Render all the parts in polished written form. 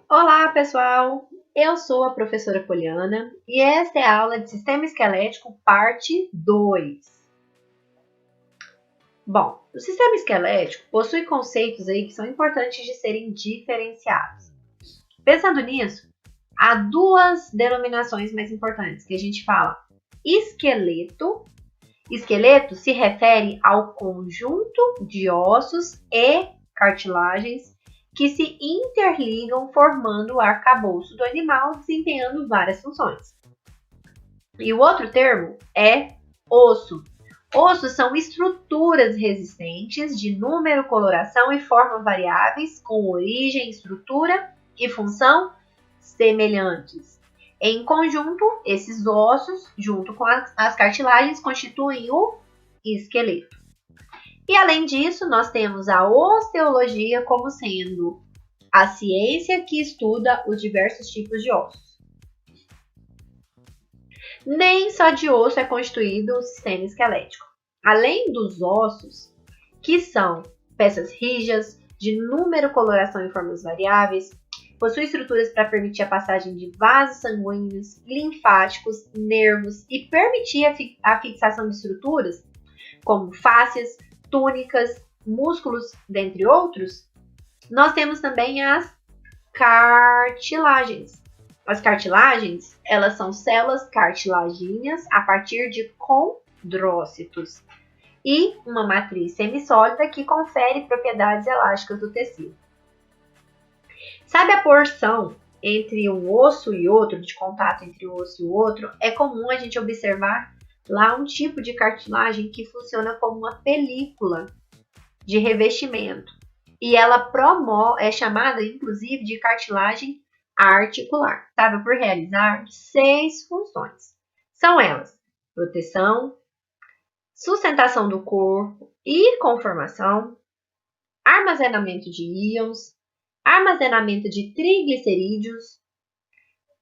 Olá, pessoal! Eu sou a professora Poliana e esta é a aula de Sistema Esquelético, parte 2. Bom, o sistema esquelético possui conceitos aí que são importantes de serem diferenciados. Pensando nisso, há duas denominações mais importantes que a gente fala: esqueleto. Esqueleto se refere ao conjunto de ossos e cartilagens que se interligam formando o arcabouço do animal, desempenhando várias funções. E o outro termo é osso. Ossos são estruturas resistentes de número, coloração e forma variáveis, com origem, estrutura e função semelhantes. Em conjunto, esses ossos, junto com as cartilagens, constituem o esqueleto. E além disso, nós temos a osteologia como sendo a ciência que estuda os diversos tipos de ossos. Nem só de osso é constituído o sistema esquelético. Além dos ossos, que são peças rígidas, de número, coloração e formas variáveis, possui estruturas para permitir a passagem de vasos sanguíneos, linfáticos, nervos e permitir a fixação de estruturas como fáscias, túnicas, músculos, dentre outros. Nós temos também as cartilagens. As cartilagens, elas são células cartilaginhas a partir de condrócitos e uma matriz semissólida que confere propriedades elásticas do tecido. Sabe a porção entre um osso e outro, de contato entre um osso e o outro? É comum a gente observar lá um tipo de cartilagem que funciona como uma película de revestimento. E ela é chamada, inclusive, de cartilagem articular. Sabe por realizar 6 funções. São elas: proteção, sustentação do corpo e conformação, armazenamento de íons, armazenamento de triglicerídeos,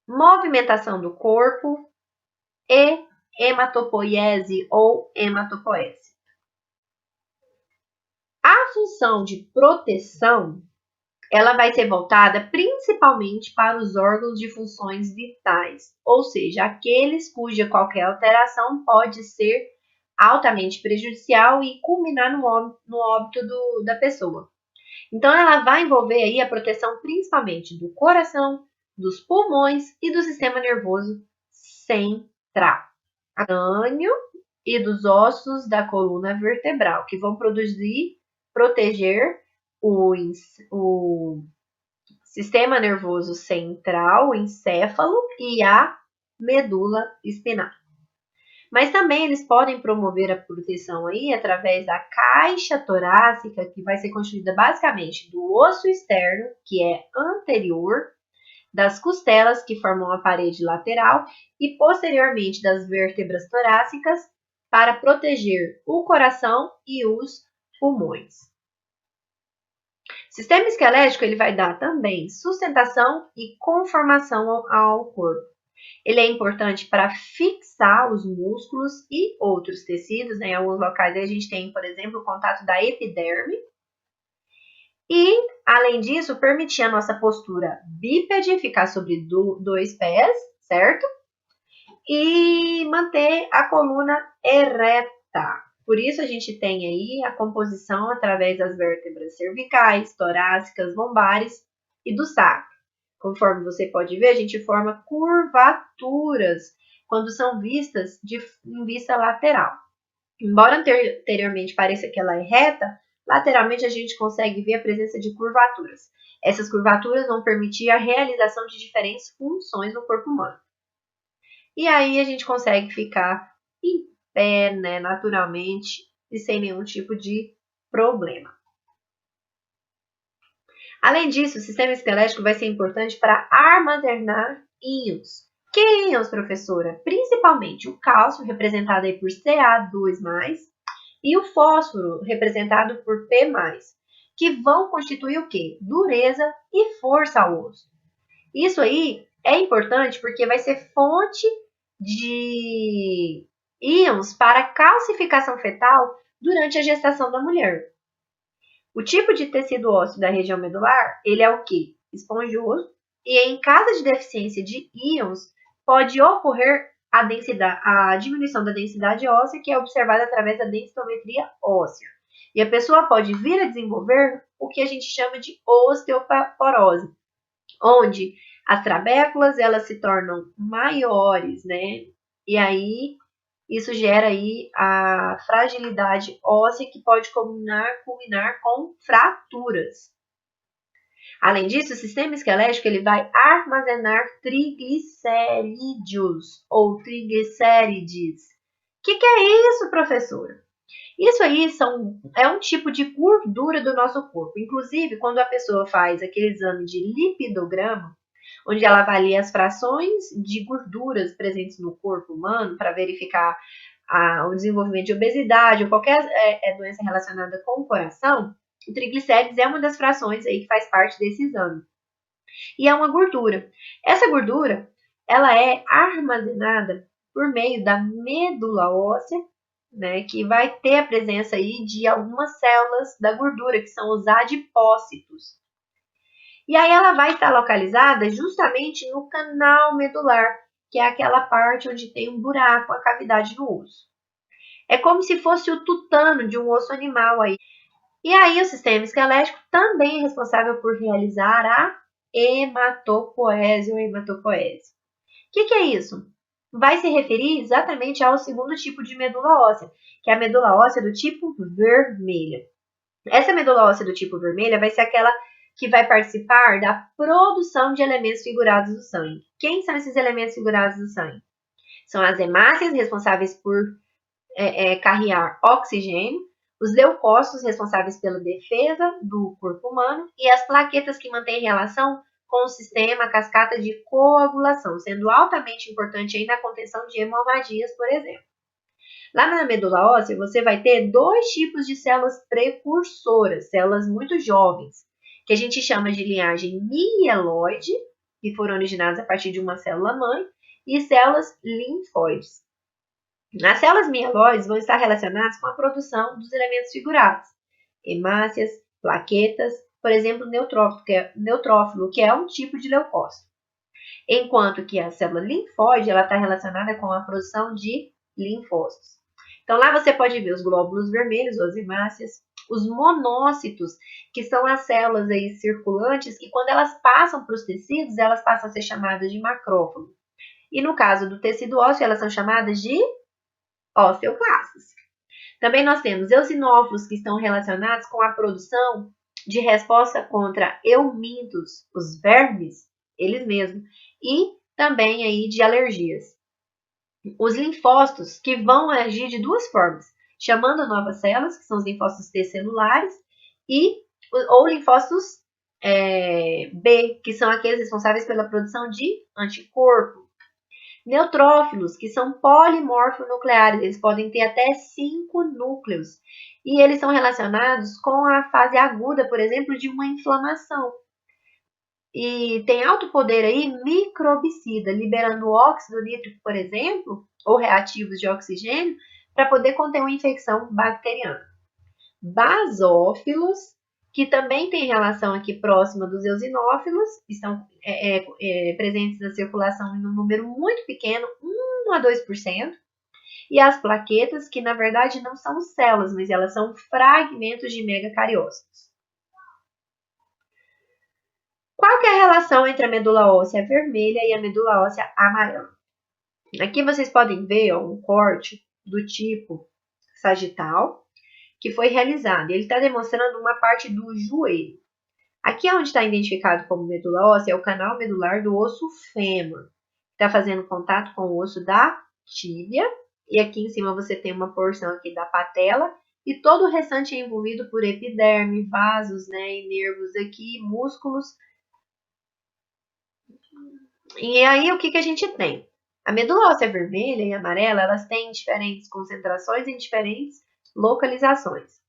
movimentação do corpo e hematopoiese ou hematopoese. A função de proteção, ela vai ser voltada principalmente para os órgãos de funções vitais, ou seja, aqueles cuja qualquer alteração pode ser altamente prejudicial e culminar no óbito da pessoa. Então, ela vai envolver aí a proteção principalmente do coração, dos pulmões e do sistema nervoso central, crânio e dos ossos da coluna vertebral, que vão proteger o sistema nervoso central, o encéfalo e a medula espinhal. Mas também eles podem promover a proteção aí através da caixa torácica, que vai ser constituída basicamente do osso externo, que é anterior, das costelas, que formam a parede lateral, e posteriormente das vértebras torácicas, para proteger o coração e os pulmões. O sistema esquelético ele vai dar também sustentação e conformação ao corpo. Ele é importante para fixar os músculos e outros tecidos. Em alguns locais a gente tem, por exemplo, o contato da epiderme. E, além disso, permitir a nossa postura bípede, ficar sobre dois pés, certo? E manter a coluna ereta. Por isso a gente tem aí a composição através das vértebras cervicais, torácicas, lombares e do sacro. Conforme você pode ver, a gente forma curvaturas quando são vistas em vista lateral. Embora anteriormente pareça que ela é reta, lateralmente a gente consegue ver a presença de curvaturas. Essas curvaturas vão permitir a realização de diferentes funções no corpo humano. E aí a gente consegue ficar em pé, né, naturalmente e sem nenhum tipo de problema. Além disso, o sistema esquelético vai ser importante para armazenar íons. Que íons, professora? Principalmente o cálcio, representado aí por Ca2+, e o fósforo, representado por P+, que vão constituir o quê? Dureza e força ao osso. Isso aí é importante porque vai ser fonte de íons para calcificação fetal durante a gestação da mulher. O tipo de tecido ósseo da região medular, ele é o quê? Esponjoso, E em caso de deficiência de íons, pode ocorrer a diminuição da densidade óssea, que é observada através da densitometria óssea. E a pessoa pode vir a desenvolver o que a gente chama de osteoporose, onde as trabéculas elas se tornam maiores, né? E aí isso gera aí a fragilidade óssea que pode culminar com fraturas. Além disso, o sistema esquelético ele vai armazenar triglicéridos ou triglicérides. O que é isso, professora? Isso aí é um tipo de gordura do nosso corpo. Inclusive, quando a pessoa faz aquele exame de lipidograma, onde ela avalia as frações de gorduras presentes no corpo humano para verificar o desenvolvimento de obesidade ou qualquer doença relacionada com o coração, o triglicérides é uma das frações aí que faz parte desse exame. E é uma gordura. Essa gordura, ela é armazenada por meio da medula óssea, né, que vai ter a presença aí de algumas células da gordura, que são os adipócitos. E aí ela vai estar localizada justamente no canal medular, que é aquela parte onde tem um buraco, a cavidade do osso. É como se fosse o tutano de um osso animal aí. E aí o sistema esquelético também é responsável por realizar a hematopoese ou hematopoese. O que é isso? Vai se referir exatamente ao segundo tipo de medula óssea, que é a medula óssea do tipo vermelha. Essa medula óssea do tipo vermelha vai ser aquela que vai participar da produção de elementos figurados do sangue. Quem são esses elementos figurados do sangue? São as hemácias, responsáveis por carrear oxigênio, os leucócitos, responsáveis pela defesa do corpo humano, e as plaquetas, que mantêm relação com o sistema cascata de coagulação, sendo altamente importante aí na contenção de hemorragias, por exemplo. Lá na medula óssea, você vai ter dois tipos de células precursoras, células muito jovens, que a gente chama de linhagem mieloide, que foram originadas a partir de uma célula-mãe, e células linfóides. As células mieloides vão estar relacionadas com a produção dos elementos figurados, hemácias, plaquetas, por exemplo, neutrófilo, que é um tipo de leucócito. Enquanto que a célula linfóide está relacionada com a produção de linfócitos. Então, lá você pode ver os glóbulos vermelhos, as hemácias, os monócitos, que são as células aí circulantes, que quando elas passam para os tecidos, elas passam a ser chamadas de macrófago. E no caso do tecido ósseo, elas são chamadas de osteoclastos. Também nós temos eosinófilos, que estão relacionados com a produção de resposta contra eumintos, os vermes, eles mesmos, e também aí de alergias. Os linfócitos, que vão agir de duas formas, chamando novas células, que são os linfócitos T celulares, ou linfócitos B, que são aqueles responsáveis pela produção de anticorpo. Neutrófilos, que são polimorfonucleares, eles podem ter até 5 núcleos. E eles são relacionados com a fase aguda, por exemplo, de uma inflamação. E tem alto poder aí microbicida, liberando óxido nítrico, por exemplo, ou reativos de oxigênio, para poder conter uma infecção bacteriana. Basófilos, que também tem relação aqui próxima dos eosinófilos, estão presentes na circulação em um número muito pequeno, 1 a 2%, e as plaquetas, que na verdade não são células, mas elas são fragmentos de megacariócitos. Qual que é a relação entre a medula óssea vermelha e a medula óssea amarela? Aqui vocês podem ver um corte do tipo sagital, que foi realizado. Ele está demonstrando uma parte do joelho. Aqui onde está identificado como medula óssea é o canal medular do osso fêmur. Está fazendo contato com o osso da tíbia. E aqui em cima você tem uma porção aqui da patela. E todo o restante é envolvido por epiderme, vasos, né, e nervos aqui, músculos. E aí o que a gente tem? A medula óssea vermelha e amarela, elas têm diferentes concentrações em diferentes localizações.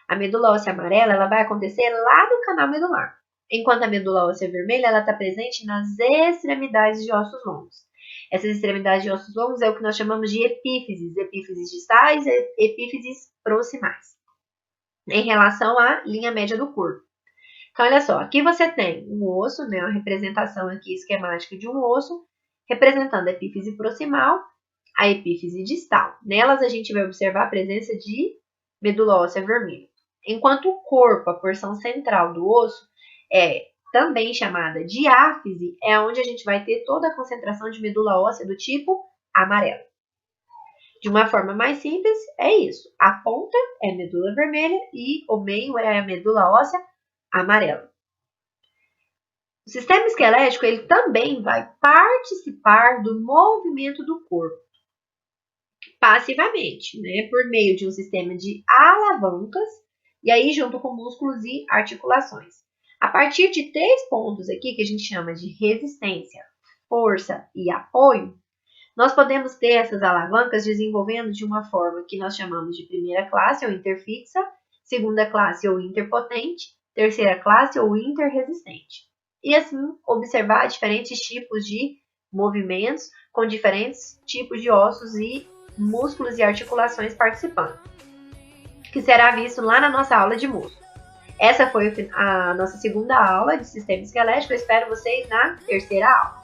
A medula óssea amarela, ela vai acontecer lá no canal medular, enquanto a medula óssea vermelha, ela está presente nas extremidades de ossos longos. Essas extremidades de ossos longos é o que nós chamamos de epífises distais e epífises proximais, em relação à linha média do corpo. Então, olha só, aqui você tem um osso, né, uma representação aqui esquemática de um osso, representando a epífise proximal, a epífise distal. Nelas, a gente vai observar a presença de medula óssea vermelha. Enquanto o corpo, a porção central do osso, é também chamada diáfise, é onde a gente vai ter toda a concentração de medula óssea do tipo amarelo. De uma forma mais simples, é isso. A ponta é a medula vermelha e o meio é a medula óssea amarela. O sistema esquelético ele também vai participar do movimento do corpo passivamente, né, por meio de um sistema de alavancas e aí junto com músculos e articulações. A partir de 3 pontos aqui que a gente chama de resistência, força e apoio, nós podemos ter essas alavancas desenvolvendo de uma forma que nós chamamos de primeira classe ou interfixa, segunda classe ou interpotente, terceira classe ou interresistente. E assim observar diferentes tipos de movimentos com diferentes tipos de ossos e músculos e articulações participando, que será visto lá na nossa aula de músculo. Essa foi a nossa segunda aula de sistema esquelético. Eu espero vocês na terceira aula.